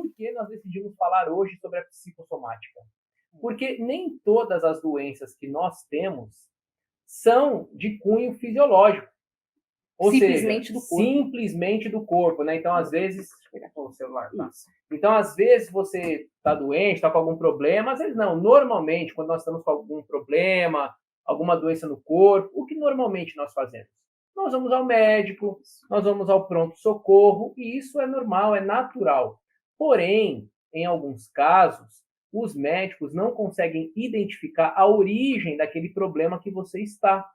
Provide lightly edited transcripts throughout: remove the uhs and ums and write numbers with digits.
por que nós decidimos falar hoje sobre a psicossomática? Porque nem todas as doenças que nós temos são de cunho fisiológico. Ou Simplesmente seja, do corpo. simplesmente do corpo, né? Então, às vezes... O celular, tá? Então, às vezes, você está doente, está com algum problema. Às vezes, não. Normalmente, quando nós estamos com algum problema, alguma doença no corpo, o que normalmente nós fazemos? Nós vamos ao médico, nós vamos ao pronto-socorro, e isso é normal, é natural. Porém, em alguns casos, os médicos não conseguem identificar a origem daquele problema que você está.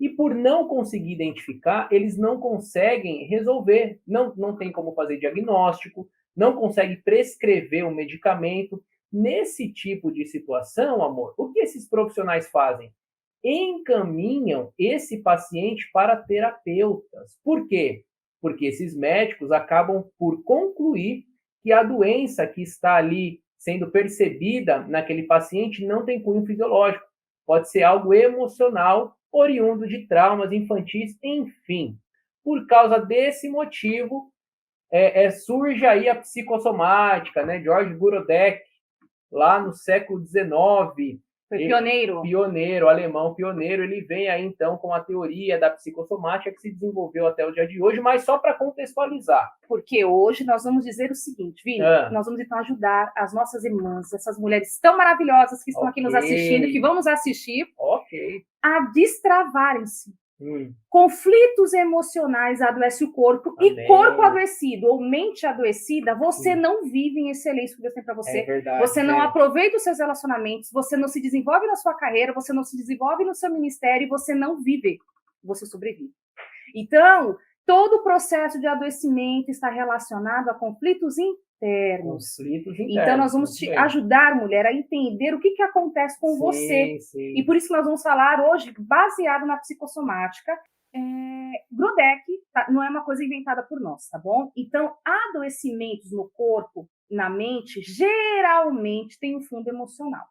E por não conseguir identificar, eles não conseguem resolver. Não tem como fazer diagnóstico, não consegue prescrever um medicamento. Nesse tipo de situação, amor, o que esses profissionais fazem? Encaminham esse paciente para terapeutas. Por quê? Porque esses médicos acabam por concluir que a doença que está ali sendo percebida naquele paciente não tem cunho fisiológico. Pode ser algo emocional, oriundo de traumas infantis, enfim. Por causa desse motivo, surge aí a psicossomática, né? George Gorodek, lá no século XIX. Foi pioneiro. Pioneiro, alemão pioneiro. Ele vem aí, então, com a teoria da psicossomática que se desenvolveu até o dia de hoje, mas só para contextualizar. Porque hoje nós vamos dizer o seguinte, Vini, nós vamos então ajudar as nossas irmãs, essas mulheres tão maravilhosas que estão aqui nos assistindo, que vão nos assistir, a destravarem-se. Conflitos emocionais adoecem o corpo. Amém. E corpo adoecido ou mente adoecida, você não vive em excelência que Deus tem para você. É verdade, você não aproveita os seus relacionamentos, você não se desenvolve na sua carreira, você não se desenvolve no seu ministério, você não vive, você sobrevive. Então, todo o processo de adoecimento está relacionado a conflitos internos. Então, nós vamos te ajudar, mulher, a entender o que acontece com você. Sim. E por isso nós vamos falar hoje, baseado na psicossomática. Gorodek não é uma coisa inventada por nós, tá bom? Então, adoecimentos no corpo, na mente, geralmente tem um fundo emocional.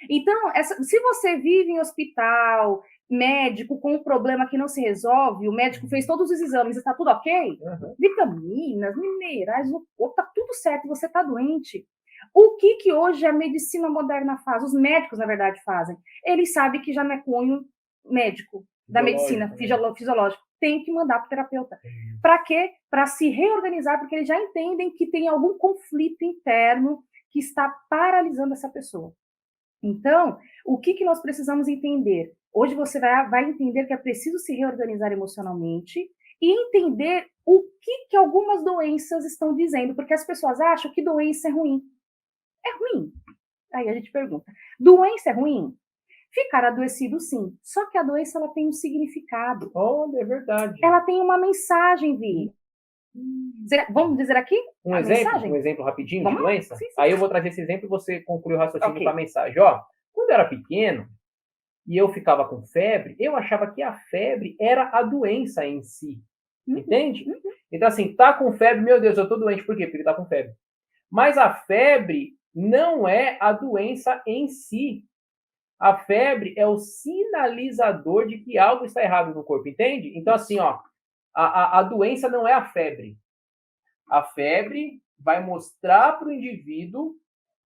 Então, se você vive em hospital, médico com um problema que não se resolve, o médico fez todos os exames, está tudo ok? Vitaminas, minerais, está tudo certo, você está doente. O que hoje a medicina moderna faz? Os médicos, na verdade, fazem. Eles sabem que já não é cunho médico da medicina fisiológica. Tem que mandar para o terapeuta. Para quê? Para se reorganizar, porque eles já entendem que tem algum conflito interno que está paralisando essa pessoa. Então, o que nós precisamos entender? Hoje você vai entender que é preciso se reorganizar emocionalmente e entender o que algumas doenças estão dizendo, porque as pessoas acham que doença é ruim. É ruim. Aí a gente pergunta, doença é ruim? Ficar adoecido, sim. Só que a doença ela tem um significado. Olha, é verdade. Ela tem uma mensagem, Vi. Vamos dizer aqui um exemplo rapidinho de doença? Sim. Aí eu vou trazer esse exemplo e você conclui o raciocínio com a mensagem. Quando eu era pequeno e eu ficava com febre, eu achava que a febre era a doença em si. Entende? Então, assim, tá com febre, meu Deus, eu tô doente. Por quê? Porque tá com febre. Mas a febre não é a doença em si. A febre é o sinalizador de que algo está errado no corpo, entende? Então, assim, a doença não é a febre. A febre vai mostrar para o indivíduo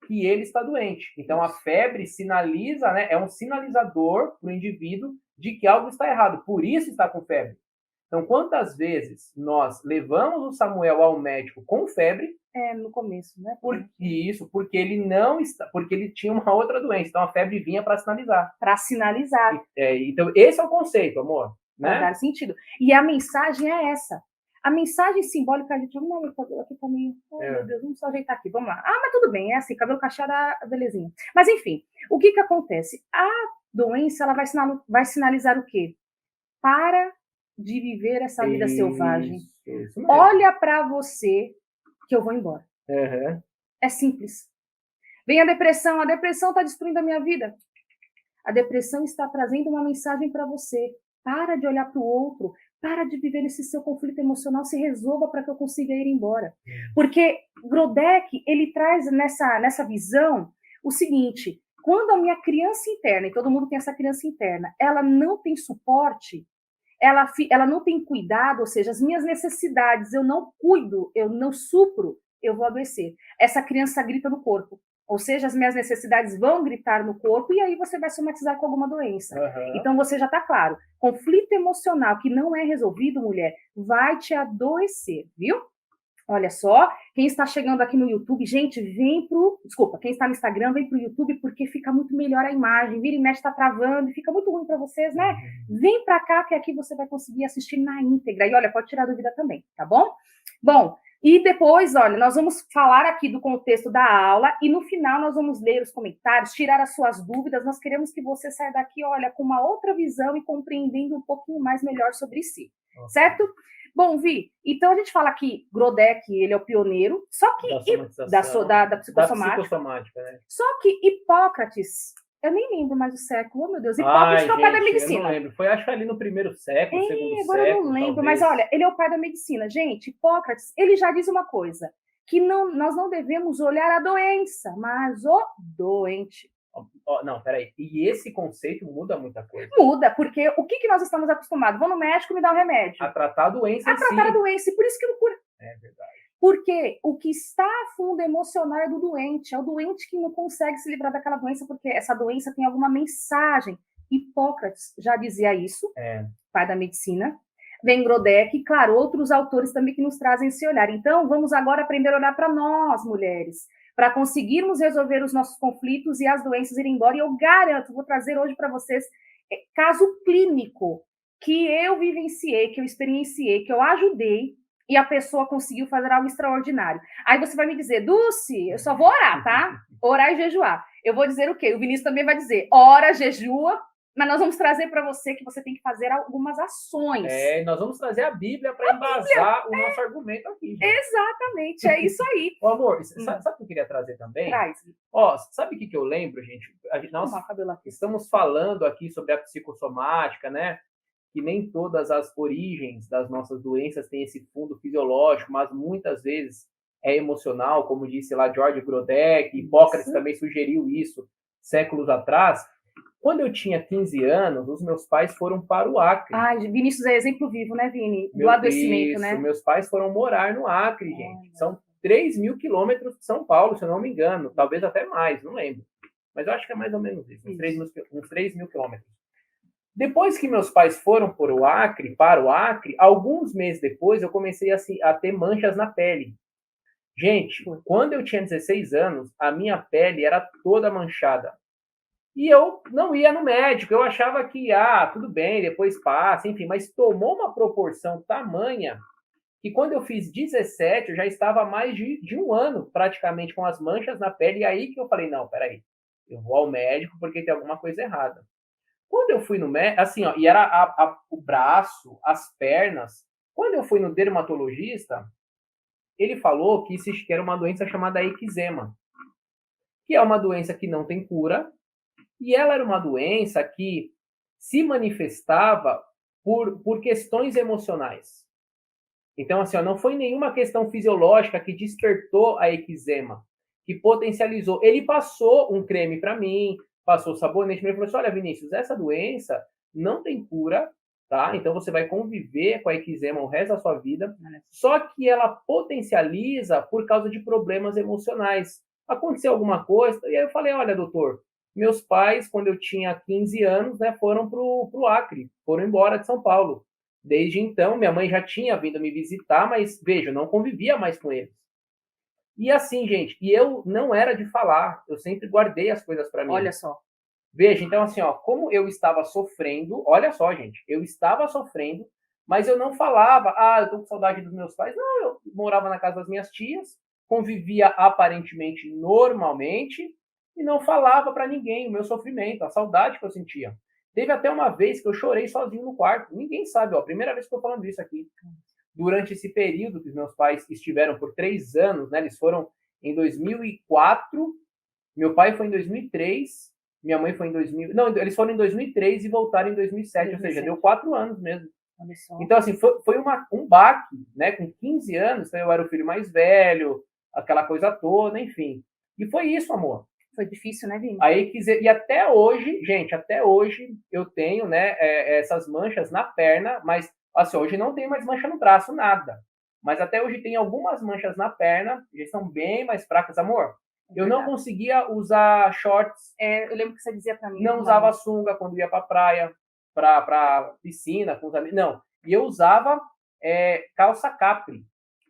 que ele está doente. Então, a febre sinaliza, né, é um sinalizador para o indivíduo de que algo está errado. Por isso está com febre. Então, quantas vezes nós levamos o Samuel ao médico com febre? No começo, né? Porque ele não está, porque ele tinha uma outra doença. Então, a febre vinha para sinalizar. Para sinalizar. Então, esse é o conceito, amor. Né? Para dar sentido. E a mensagem é essa. A mensagem simbólica, a gente... aqui tá meio... meu Deus, vamos só ajeitar aqui, vamos lá. Mas tudo bem, é assim, cabelo cacheado, belezinha. Mas, enfim, o que acontece? A doença, ela vai sinalizar o quê? Para de viver essa vida selvagem. Isso olha para você que eu vou embora. É simples. Vem a depressão está destruindo a minha vida. A depressão está trazendo uma mensagem para você. Para de olhar para o outro, para de viver esse seu conflito emocional, se resolva para que eu consiga ir embora. Porque Gorodek, ele traz nessa visão o seguinte, quando a minha criança interna, e todo mundo tem essa criança interna, ela não tem suporte, ela não tem cuidado, ou seja, as minhas necessidades eu não cuido, eu não supro, eu vou adoecer. Essa criança grita no corpo. Ou seja, as minhas necessidades vão gritar no corpo e aí você vai somatizar com alguma doença. Uhum. Então, você já está claro. Conflito emocional que não é resolvido, mulher, vai te adoecer, viu? Olha só, quem está chegando aqui no YouTube, gente, desculpa, quem está no Instagram, vem pro YouTube porque fica muito melhor a imagem. Vira e mexe, tá travando, fica muito ruim para vocês, né? Vem para cá que aqui você vai conseguir assistir na íntegra. E olha, pode tirar dúvida também, tá bom? Bom, e depois, olha, nós vamos falar aqui do contexto da aula e no final nós vamos ler os comentários, tirar as suas dúvidas. Nós queremos que você saia daqui, olha, com uma outra visão e compreendendo um pouquinho mais melhor sobre si, certo? Bom, Vi, então a gente fala que Grodeck, ele é o pioneiro, só que da psicossomática, né? Só que Hipócrates, eu nem lembro mais o século, oh meu Deus, Hipócrates é o pai da medicina. Eu não lembro, foi acho que ali no primeiro século, segundo agora século, eu não lembro, talvez. mas olha, ele é o pai da medicina. Gente, Hipócrates, ele já diz uma coisa, que nós não devemos olhar a doença, mas o doente. Não, peraí. E esse conceito muda muita coisa. Muda, porque o que nós estamos acostumados? Vou no médico me dá um remédio. A tratar a doença a tratar a doença, e por isso que não cura. É verdade. Porque o que está a fundo emocional é do doente. É o doente que não consegue se livrar daquela doença, porque essa doença tem alguma mensagem. Hipócrates já dizia isso, pai da medicina. Vem Grodeck, claro, outros autores também que nos trazem esse olhar. Então, vamos agora aprender a olhar para nós, mulheres, para conseguirmos resolver os nossos conflitos e as doenças irem embora. E eu garanto, vou trazer hoje para vocês caso clínico que eu vivenciei, que eu experienciei, que eu ajudei e a pessoa conseguiu fazer algo extraordinário. Aí você vai me dizer, Dulce, eu só vou orar, tá? Orar e jejuar. Eu vou dizer o quê? O Vinícius também vai dizer, ora, jejua, mas nós vamos trazer para você que você tem que fazer algumas ações. Nós vamos trazer a Bíblia para embasar o nosso argumento aqui. Gente. Exatamente, é isso aí. Ô, amor, sabe o que eu queria trazer também? Traz. Sabe o que eu lembro, gente? Nós estamos falando aqui sobre a psicossomática, né? Que nem todas as origens das nossas doenças têm esse fundo fisiológico, mas muitas vezes é emocional, como disse lá George Grodeck, Hipócrates também sugeriu isso séculos atrás. Quando eu tinha 15 anos, os meus pais foram para o Acre. Vinícius é exemplo vivo, né, Vini? Do adoecimento, né? Meus pais foram morar no Acre, gente. São 3.000 quilômetros de São Paulo, se eu não me engano. Talvez até mais, não lembro. Mas eu acho que é mais ou menos isso, uns 3.000 quilômetros. Depois que meus pais foram para o Acre, alguns meses depois, eu comecei a ter manchas na pele. Gente, quando eu tinha 16 anos, a minha pele era toda manchada. E eu não ia no médico, eu achava que, tudo bem, depois passa, enfim, mas tomou uma proporção tamanha que quando eu fiz 17, eu já estava há mais de um ano, praticamente, com as manchas na pele, e aí que eu falei, não, peraí, eu vou ao médico porque tem alguma coisa errada. Quando eu fui no médico, assim, e era o braço, as pernas, quando eu fui no dermatologista, ele falou que era uma doença chamada eczema, que é uma doença que não tem cura, e ela era uma doença que se manifestava por questões emocionais. Então, assim, não foi nenhuma questão fisiológica que despertou a eczema, que potencializou. Ele passou um creme para mim, passou sabonete, mas ele falou assim, olha, Vinícius, essa doença não tem cura, tá? Então você vai conviver com a eczema o resto da sua vida, só que ela potencializa por causa de problemas emocionais. Aconteceu alguma coisa, e aí eu falei, olha, doutor, meus pais, quando eu tinha 15 anos, né, foram pro Acre, foram embora de São Paulo. Desde então, minha mãe já tinha vindo me visitar, mas, veja, eu não convivia mais com eles. E assim, gente, e eu não era de falar, eu sempre guardei as coisas para mim. Olha só. Veja, então assim, como eu estava sofrendo, olha só, gente, eu estava sofrendo, mas eu não falava, eu tô com saudade dos meus pais. Não, eu morava na casa das minhas tias, convivia aparentemente normalmente e não falava para ninguém o meu sofrimento, a saudade que eu sentia. Teve até uma vez que eu chorei sozinho no quarto. Ninguém sabe, a primeira vez que eu tô falando isso aqui. Durante esse período que os meus pais estiveram por 3 anos, né? Eles foram em 2004, meu pai foi em 2003, minha mãe foi em 2000... Não, eles foram em 2003 e voltaram em 2007, ou seja, deu 4 anos mesmo. Então, assim, foi um baque, né? Com 15 anos, então eu era o filho mais velho, aquela coisa toda, enfim. E foi isso, amor. Foi difícil, né, Vini? E até hoje, gente, eu tenho, né, essas manchas na perna, mas assim, hoje não tem mais mancha no braço, nada. Mas até hoje tem algumas manchas na perna, já estão bem mais fracas, amor. Eu não conseguia usar shorts. Eu lembro que você dizia para mim. Não usava sunga quando ia para praia, para piscina com os amigos. Não. E eu usava calça capri.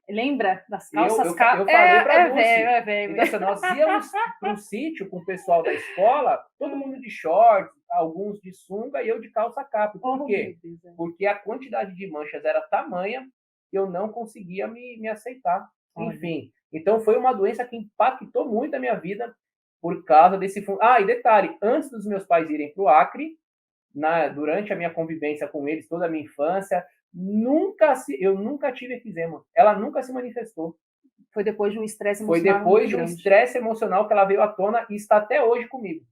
Lembra das calças capri? Eu falei para você. Velho. Então, assim, nós íamos para um sítio com o pessoal da escola, todo mundo de shorts, alguns de sunga e eu de calça capri. Por quê? Porque a quantidade de manchas era tamanha que eu não conseguia me aceitar. Enfim, então foi uma doença que impactou muito a minha vida por causa desse... e detalhe, antes dos meus pais irem para o Acre, durante a minha convivência com eles, toda a minha infância, eu nunca tive eczema. Ela nunca se manifestou. Foi depois de um estresse emocional. Foi depois de um estresse emocional que ela veio à tona e está até hoje comigo.